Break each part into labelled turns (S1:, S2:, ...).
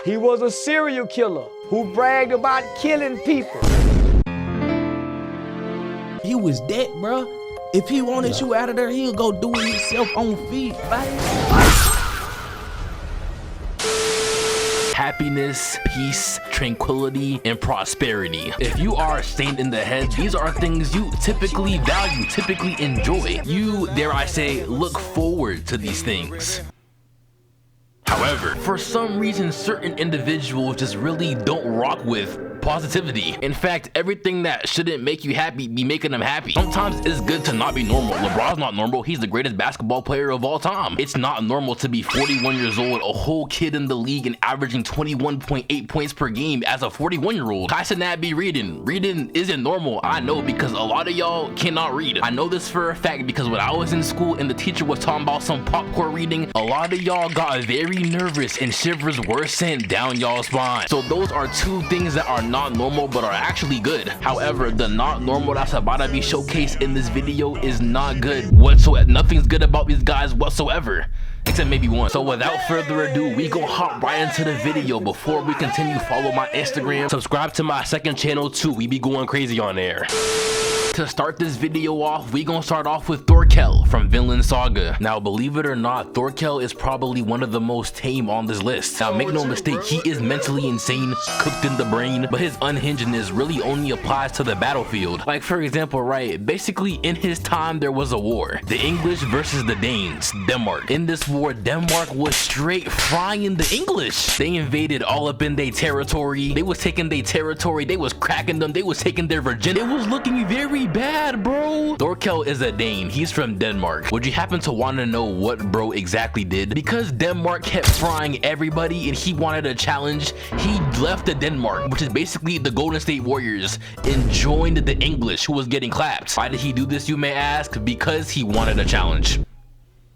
S1: He was a serial killer who bragged about killing people.
S2: He was dead, bro. If he wanted you out of there, he'll go do it himself on feet,
S3: Happiness, peace, tranquility, and prosperity. If you are sane in the head, these are things you typically value, typically enjoy. You, dare I say, look forward to these things. However, for some reason, certain individuals just really don't rock with positivity. In fact, everything that shouldn't make you happy be making them happy. Sometimes it's good to not be normal. LeBron's not normal. He's the greatest basketball player of all time. It's not normal to be 41 years old, a whole kid in the league, and averaging 21.8 points per game as a 41-year-old. Tyson Nat be reading. Reading isn't normal. I know, because a lot of y'all cannot read. I know this for a fact because when I was in school and the teacher was talking about some popcorn reading, a lot of y'all got very nervous and shivers were sent down y'all's spine. So those are two things that are not normal but are actually good. However, the not normal that's about to be showcased in this video is not good whatsoever. Nothing's good about these guys whatsoever, except maybe one. So without further ado, we gon' hop right into the video. Before we continue, follow my Instagram, subscribe to my second channel too. We be going crazy on there. To start this video off, we gonna start off with Thorkel from Vinland Saga. Now, believe it or not, Thorkel is probably one of the most tame on this list. Now, make no mistake, he is mentally insane, cooked in the brain, but his unhingedness really only applies to the battlefield. Like, for example, right, basically in his time, there was a war. The English versus the Danes, Denmark. In this war, Denmark was straight frying the English. They invaded all up in their territory. They was taking their territory. They was cracking them. They was taking their virginity. It was looking very bad, bro. Thorkel is a Dane. He's from Denmark. Would you happen to want to know what bro exactly did? Because Denmark kept frying everybody and he wanted a challenge, he left the Denmark, which is basically the Golden State Warriors, and joined the English, who was getting clapped. Why did he do this, you may ask? Because he wanted a challenge.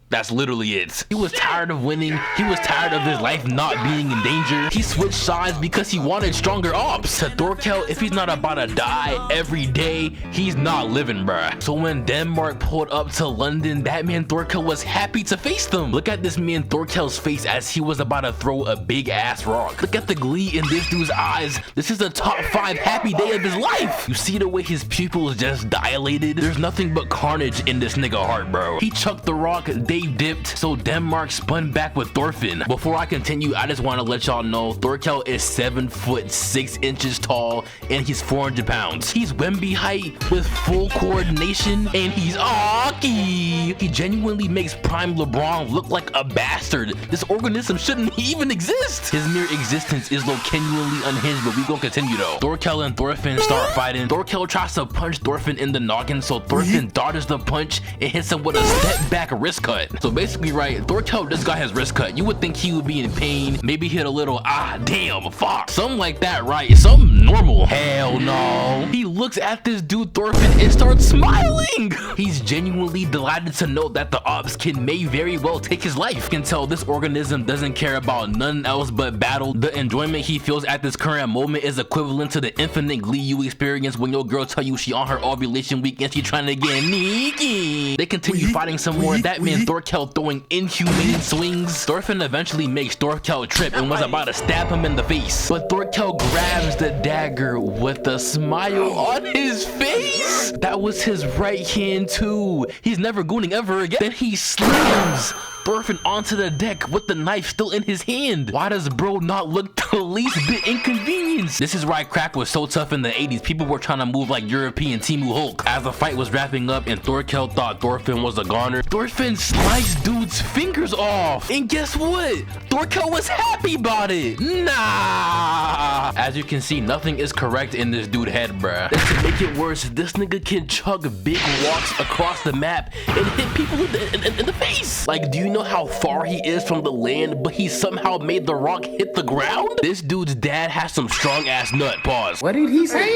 S3: That's literally it. He was tired of winning. He was tired of his life not being in danger. He switched sides because he wanted stronger ops. To Thorkel, if he's not about to die every day, he's not living, bruh. So when Denmark pulled up to London, that man Thorkel was happy to face them. Look at this man Thorkel's face as he was about to throw a big ass rock. Look at the glee in this dude's eyes. This is the top 5 happy day of his life. You see the way his pupils just dilated? There's nothing but carnage in this nigga heart, bro. He chucked the rock, they dipped, so Denmark spun back with Thorfinn. Before I continue, I just want to let y'all know Thorkel is 7 foot 6 inches tall and he's 400 pounds. He's Wemby height with full coordination and he's Aki. He genuinely makes prime LeBron look like a bastard. This organism shouldn't even exist. His mere existence is genuinely unhinged, but we gonna continue though. Thorkel and Thorfinn start fighting. Thorkel tries to punch Thorfinn in the noggin, so Thorfinn dodges the punch and hits him with a step back wrist cut. So basically, right, Thorkel just got his wrist cut. You would think he would be in pain, maybe hit a little, damn, fuck, something like that, right? Something normal. Hell no. He looks at this dude Thorfinn and starts smiling. He's genuinely delighted to know that the ops kid may very well take his life. You can tell this organism doesn't care about none else but battle. The enjoyment he feels at this current moment is equivalent to the infinite glee you experience when your girl tell you she on her ovulation week and she trying to get sneaky. They continue fighting some more. That man Thorkel throwing inhumane swings. Thorfinn eventually makes Thorkel trip and was about to stab him in the face, but Thorkel grabs the dagger with a smile on his face. That was his right hand too. He's never gooning ever again. Then he slams Thorfinn onto the deck with the knife still in his hand. Why does bro not look the least bit inconvenienced? This is why crack was so tough in the 80s. People were trying to move like European Timu Hulk. As the fight was wrapping up and Thorkel thought Thorfinn was a goner, Thorfinn sliced dude's fingers off. And guess what? Thorkel was happy about it. Nah. As you can see, nothing is correct in this dude's head, bruh. And to make it worse, this nigga can chug big walks across the map and hit people in the face. Like, do you know how far he is from the land, but he somehow made the rock hit the ground? This dude's dad has some strong ass nut. Pause.
S4: What did he say?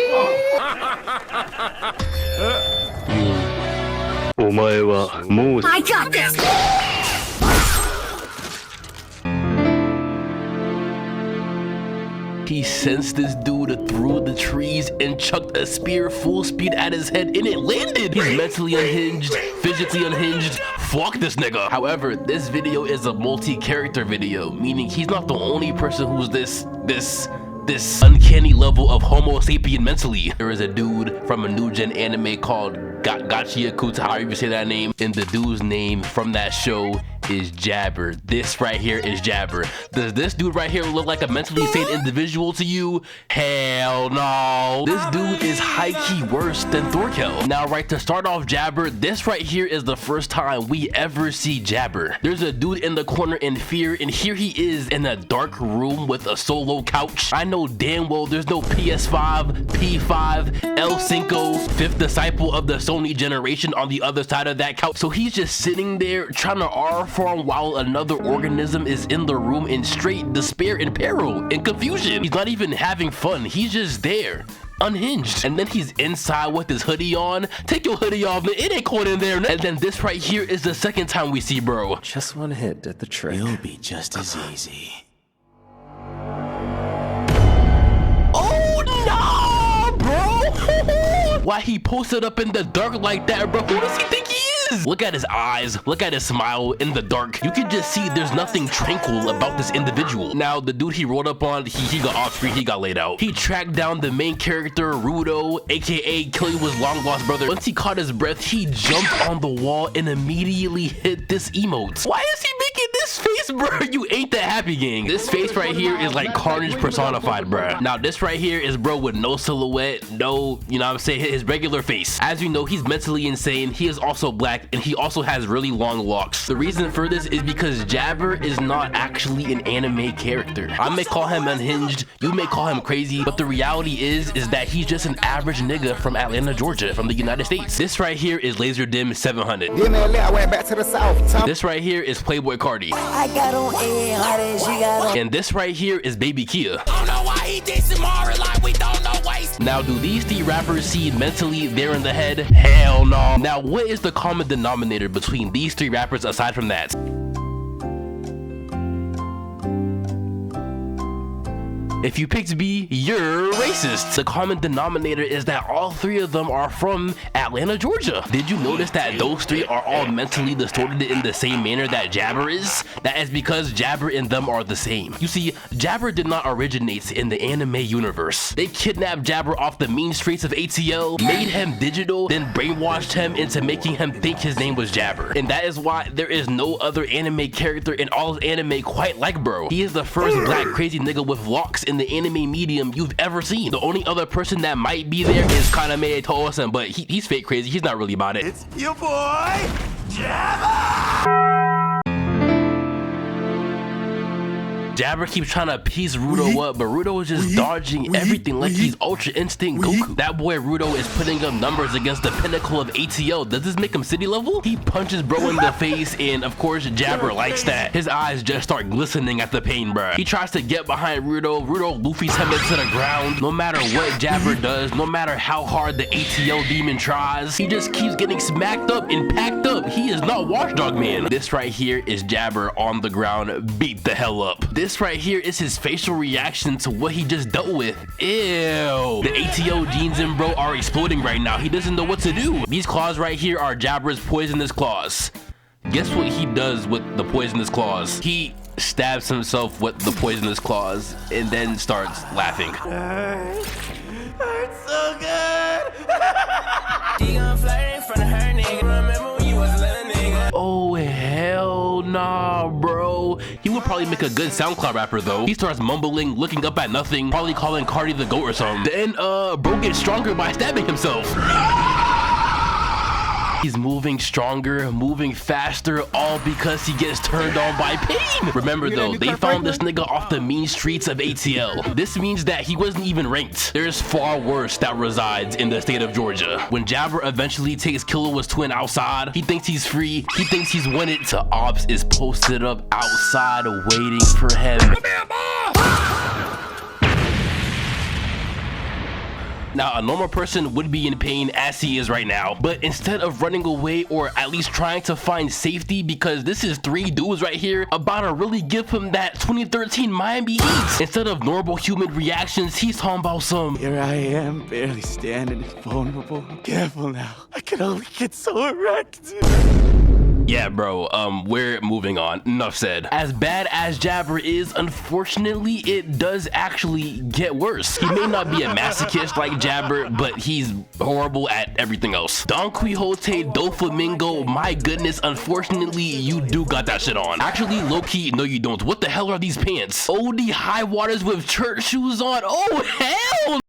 S4: I got this.
S3: He sensed this dude through the trees and chucked a spear full speed at his head and it landed. He's mentally unhinged, physically unhinged. Fuck this nigga. However, this video is a multi-character video, meaning he's not the only person who's this uncanny level of homo sapien mentally. There is a dude from a new gen anime called Gachiakuta, however you say that name, and the dude's name from that show is Jabber. This right here is Jabber. Does this dude right here look like a mentally sane individual to you? Hell no. This dude is high-key worse than Thorkel. Now, right, to start off Jabber, this right here is the first time we ever see Jabber. There's a dude in the corner in fear, and here he is in a dark room with a solo couch. I know damn well there's no PS5, P5, El Cinco, fifth disciple of the Sony generation on the other side of that couch. So he's just sitting there trying to arm for him while another organism is in the room in straight despair and peril and confusion. He's not even having fun. He's just there, unhinged. And then he's inside with his hoodie on. Take your hoodie off, man. It ain't cold in there. And then this right here is the second time we see bro.
S5: Just one hit did the trick.
S2: It'll be just as easy.
S3: Oh no, bro. Why he posted up in the dark like that, bro? Who does he think he is? Look at his eyes, look at his smile in the dark. You can just see there's nothing tranquil about this individual. Now, the dude he rolled up on, he got off screen, he got laid out. He tracked down the main character, Rudo, aka Killio's long lost brother. Once he caught his breath, he jumped on the wall and immediately hit this emote. Why is he making this face, bro? You ain't that happy, gang. This face right here is like Carnage personified, bro. Now, this right here is bro with no silhouette, no, you know what I'm saying, his regular face. As you know, he's mentally insane. He is also black, and he also has really long locks. The reason for this is because Jabber is not actually an anime character. I may call him unhinged, you may call him crazy, but the reality is that he's just an average nigga from Atlanta, Georgia, from the United States. This right here is Laser Dim 700.
S6: I went back to the south.
S3: This right here is Playboy Cardi.
S6: I got on A hard as she got on.
S3: And this right here is Baby Kia.
S2: Don't know why he did some more like we don't know waste.
S3: Now, do these three rappers seem mentally there in the head? Hell no. Now, what is the common denominator between these three rappers aside from that? If you picked B, you're racist. The common denominator is that all three of them are from Atlanta, Georgia. Did you notice that those three are all mentally distorted in the same manner that Jabber is? That is because Jabber and them are the same. You see, Jabber did not originate in the anime universe. They kidnapped Jabber off the mean streets of ATL, made him digital, then brainwashed him into making him think his name was Jabber. And that is why there is no other anime character in all of anime quite like bro. He is the first black crazy nigga with locks in the anime medium you've ever seen. The only other person that might be there is Kaname Toa-san, but he's fake crazy. He's not really about it.
S6: It's your boy, Jabber!
S3: Jabber keeps trying to piece Rudo up, but Rudo is just dodging everything like he's Ultra Instinct Goku. That boy Rudo is putting up numbers against the pinnacle of ATL. Does this make him city level? He punches bro in the face, and of course Jabber likes that. His eyes just start glistening at the pain, bruh. He tries to get behind Rudo. Rudo Luffy's him into the ground. No matter what Jabber does, no matter how hard the ATL demon tries, he just keeps getting smacked up and packed up. He is not Watchdog Man. This right here is Jabber on the ground, beat the hell up. This right here is his facial reaction to what he just dealt with. Ew. The ATO genes in bro are exploding right now. He doesn't know what to do. These claws right here are Jabber's poisonous claws. Guess what he does with the poisonous claws? He stabs himself with the poisonous claws and then starts laughing.
S6: Hurts so good!
S3: Oh hell nah, bro. He would probably make a good SoundCloud rapper though. He starts mumbling, looking up at nothing, probably calling Cardi the GOAT or something. Then bro gets stronger by stabbing himself. He's moving stronger, moving faster, all because he gets turned on by pain. Remember though, they found this nigga off the mean streets of ATL. This means that he wasn't even ranked. There's far worse that resides in the state of Georgia. When Jabber eventually takes Killio's twin outside, he thinks he's free, he thinks he's won it. Ops is posted up outside waiting for him. Now, a normal person would be in pain as he is right now, but instead of running away or at least trying to find safety, because this is 3 dudes right here about to really give him that 2013 Miami Heat. Instead of normal human reactions, he's talking about some,
S5: here I am, barely standing, vulnerable. Careful now, I can only get so erect.
S3: yeah, bro, we're moving on. Enough said. As bad as Jabber is, unfortunately, it does actually get worse. He may not be a masochist like Jabber, but he's horrible at everything else. Don Quixote, Doflamingo, my goodness, unfortunately, you do got that shit on. Actually, low-key, no you don't. What the hell are these pants? OD high waters with church shoes on? Oh, hell!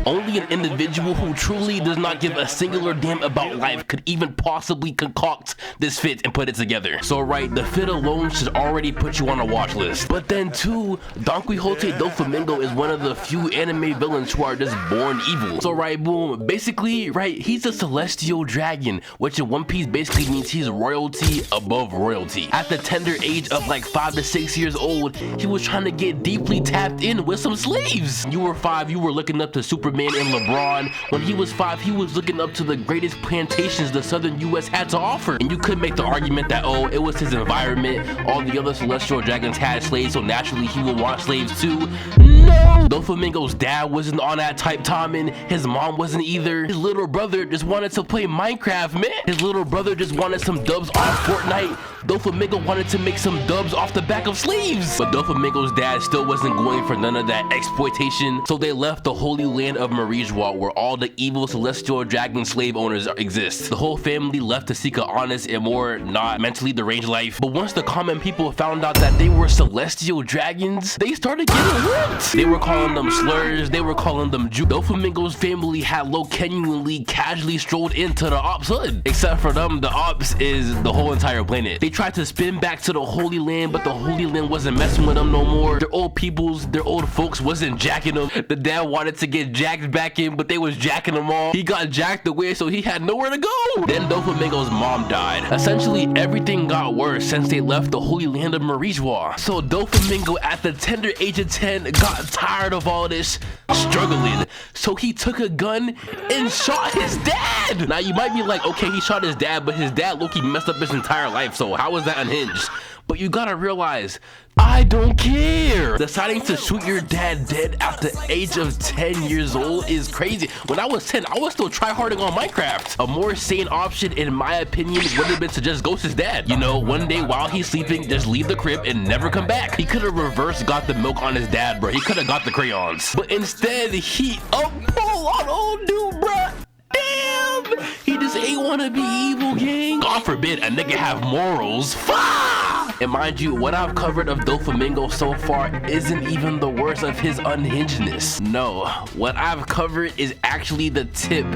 S3: Only an individual who truly does not give a singular damn about life could even possibly concoct this fit and put it together. So right, the fit alone should already put you on a watch list. But then too, Don Quixote Doflamingo is one of the few anime villains who are just born evil. So right, boom, basically, right, he's a celestial dragon, which in One Piece basically means he's royalty above royalty. At the tender age of like 5 to 6 years old, he was trying to get deeply tapped in with some slaves. You were 5, you were looking up to Superman and LeBron. When he was 5, he was looking up to the greatest plantations the southern US had to offer. And you could make the argument that, oh, it was his environment. All the other celestial dragons had slaves, so naturally he would want slaves too. No! Doflamingo's dad wasn't on that type timing. His mom wasn't either. His little brother just wanted to play Minecraft, man. His little brother just wanted some dubs off Fortnite. Doflamingo wanted to make some dubs off the back of sleeves. But Doflamingo's dad still wasn't going for none of that exploitation, so they left the holy land of Marijwa, where all the evil celestial dragon slave owners exist. The whole family left to seek an honest and more not mentally deranged life. But once the common people found out that they were celestial dragons, they started getting whipped. They were calling them slurs, they were calling them Jew. Doflamingo's family had genuinely casually strolled into the Ops hood. Except for them, the Ops is the whole entire planet. They tried to spin back to the Holy Land, but the Holy Land wasn't messing with them no more. Their old peoples, their old folks wasn't jacking them. The dad wanted to get jacked back in, but they was jacking him all. He got jacked away, so he had nowhere to go. Then Doflamingo's mom died. Essentially, everything got worse since they left the Holy Land of Marijwa. So Doflamingo, at the tender age of 10, got tired of all this struggling. So he took a gun and shot his dad. Now you might be like, okay, he shot his dad, but his dad low-key messed up his entire life, so how was that unhinged? But you gotta realize, I don't care. Deciding to shoot your dad dead at the age of 10 years old is crazy. When I was 10, I was still tryharding on Minecraft. A more sane option, in my opinion, would have been to just ghost his dad. You know, one day while he's sleeping, just leave the crib and never come back. He could have reverse got the milk on his dad, bro. He could have got the crayons. But instead, he pull on old dude, bro. Damn! He just ain't wanna be evil, gang. God forbid a nigga have morals. Fuck! And mind you, what I've covered of Doflamingo so far isn't even the worst of his unhingedness. No, what I've covered is actually the tip,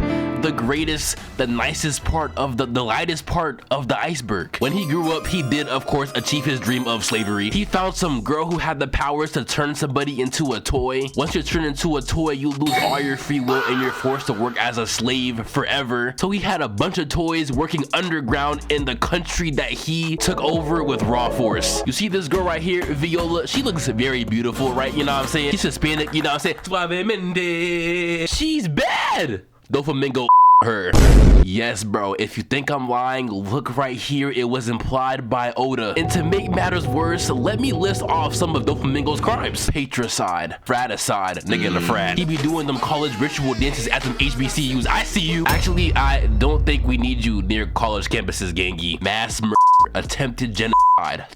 S3: the greatest, the nicest part of the lightest part of the iceberg. When he grew up, he did, of course, achieve his dream of slavery. He found some girl who had the powers to turn somebody into a toy. Once you're turned into a toy, you lose all your free will and you're forced to work as a slave forever. So he had a bunch of toys working underground in the country that he took over with raw force. You see this girl right here, Viola, she looks very beautiful, right? You know what I'm saying? She's Hispanic, you know what I'm saying? Suavemente. She's bad. Doflamingo her. Yes, bro, if you think I'm lying, look right here. It was implied by Oda. And to make matters worse, let me list off some of Doflamingo's crimes. Patricide, fraticide, nigga in the frat. He be doing them college ritual dances at them HBCUs. I see you. Actually, I don't think we need you near college campuses, gangy. Mass murder, attempted genocide,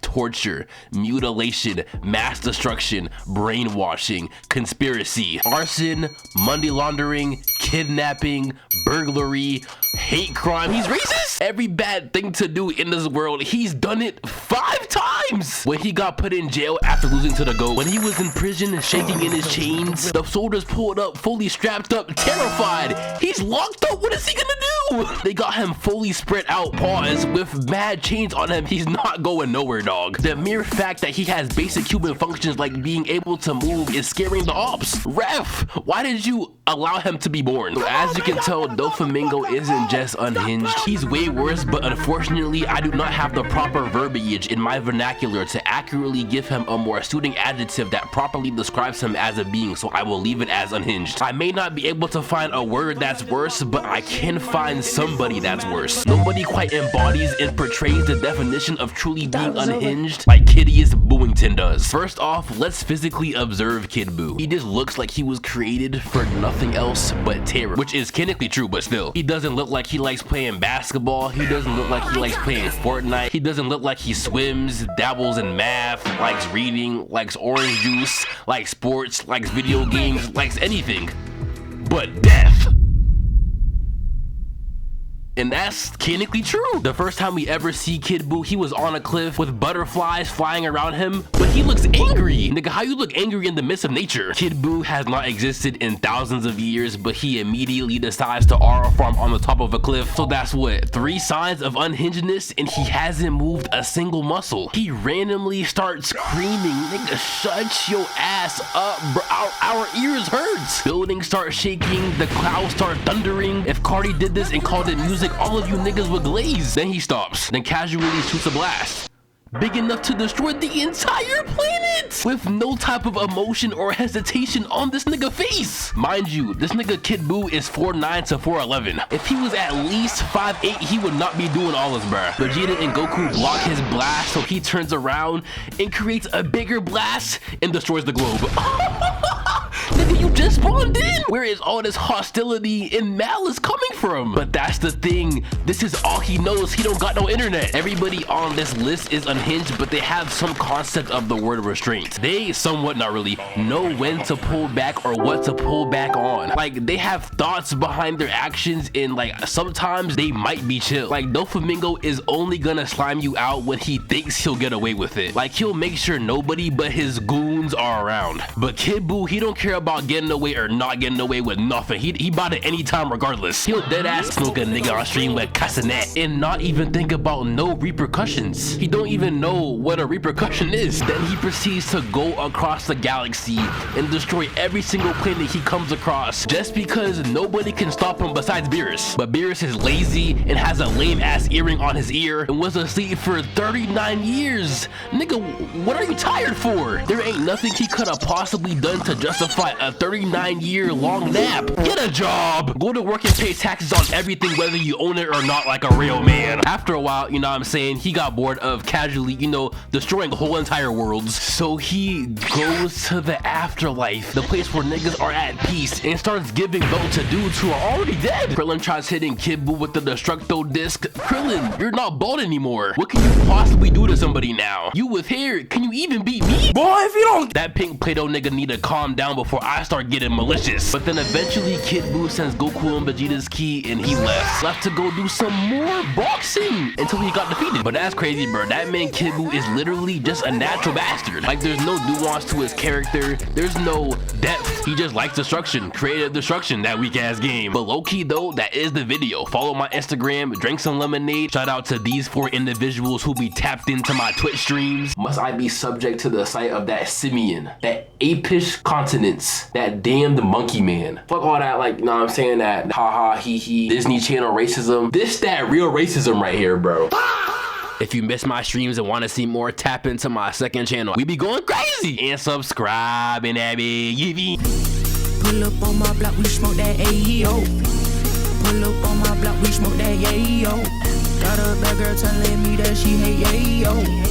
S3: torture, mutilation, mass destruction, brainwashing, conspiracy, arson, money laundering, kidnapping, burglary, hate crime. He's racist. Every bad thing to do in this world, he's done it 5 times. When he got put in jail after losing to the GOAT, when he was in prison shaking in his chains, the soldiers pulled up, fully strapped up, terrified. He's locked up. What is he gonna do? They got him fully spread out, paws, with mad chains on him. He's not going going nowhere, dog. The mere fact that he has basic human functions like being able to move is scaring the ops. Ref, why did you allow him to be born? So as you can tell, Doflamingo isn't just unhinged. He's way worse, but unfortunately, I do not have the proper verbiage in my vernacular to accurately give him a more suiting adjective that properly describes him as a being, so I will leave it as unhinged. I may not be able to find a word that's worse, but I can find somebody that's worse. Nobody quite embodies and portrays the definition of truly being unhinged like Kid Buu does. First off, let's physically observe Kid Buu. He just looks like he was created for nothing else but terror, which is technically true, but still. He doesn't look like he likes playing basketball. He doesn't look like he likes playing Fortnite. He doesn't look like he swims, dabbles in math, likes reading, likes orange juice, likes sports, likes video games, likes anything but death. And that's technically true. The first time we ever see Kid Buu, he was on a cliff with butterflies flying around him, but he looks angry. Nigga, how you look angry in the midst of nature? Kid Buu has not existed in thousands of years, but he immediately decides to aura farm on the top of a cliff. So that's what, 3 signs of unhingedness, and he hasn't moved a single muscle. He randomly starts screaming, nigga, shut your ass up, bro. Our ears hurts. Buildings start shaking, the clouds start thundering. If Cardi did this and called it music, all of you niggas would glaze. Then he stops, then casually shoots a blast big enough to destroy the entire planet with no type of emotion or hesitation on this nigga face. Mind you, this nigga Kid Buu is 4'9" to 4'11". If he was at least 5'8", he would not be doing all this, bruh. Vegeta and Goku block his blast, so he turns around and creates a bigger blast and destroys the globe. Nigga, you just spawned in. Where is all this hostility and malice coming from? But that's the thing. This is all he knows. He don't got no internet. Everybody on this list is unhinged, but they have some concept of the word restraint. They somewhat, not really, know when to pull back or what to pull back on. Like, they have thoughts behind their actions, and like sometimes they might be chill. Like, Doflamingo is only gonna slime you out when he thinks he'll get away with it. Like, he'll make sure nobody but his goons are around. But Kid Buu, he don't care about getting away or not getting away with nothing. He bought it anytime regardless. He'll dead ass smoke a nigga on stream with Cassinet and not even think about no repercussions. He don't even know what a repercussion is. Then he proceeds to go across the galaxy and destroy every single planet he comes across just because nobody can stop him besides Beerus. But Beerus is lazy and has a lame ass earring on his ear and was asleep for 39 years. Nigga, what are you tired for? There ain't nothing he could have possibly done to justify a 39-year-long nap. Get a job. Go to work and pay taxes on everything, whether you own it or not, like a real man. After a while, you know what I'm saying, he got bored of casually, you know, destroying whole entire worlds. So he goes to the afterlife, the place where niggas are at peace, and starts giving vote to dudes who are already dead. Krillin tries hitting Kid Buu with the Destructo disc. Krillin, you're not bald anymore. What can you possibly do to somebody now? You with hair, can you even beat me? Boy, if you don't... That pink Play-Doh nigga need to calm down before I start getting malicious. But then eventually Kid Buu sends Goku and Vegeta's key and he left to go do some more boxing until he got defeated. But that's crazy, bro. That man Kid Buu is literally just a natural bastard. Like, there's no nuance to his character. There's no depth. He just likes destruction, creative destruction, that weak ass game. But low-key though, that is the video. Follow my Instagram, drink some lemonade. Shout out to these 4 individuals who be tapped into my Twitch streams. Must I be subject to the sight of that simian, that apish continence, that damned monkey man? Fuck all that, like, you know what I'm saying, that haha hee hee Disney Channel racism. This that real racism right here, bro. If you miss my streams and want to see more, tap into my second channel. We be going crazy. And subscribe and that be.
S7: Pull up on my block, we smoke that AEO. Pull up on my block, we smoke that yayo. Got a bad girl telling me that she hate yayo.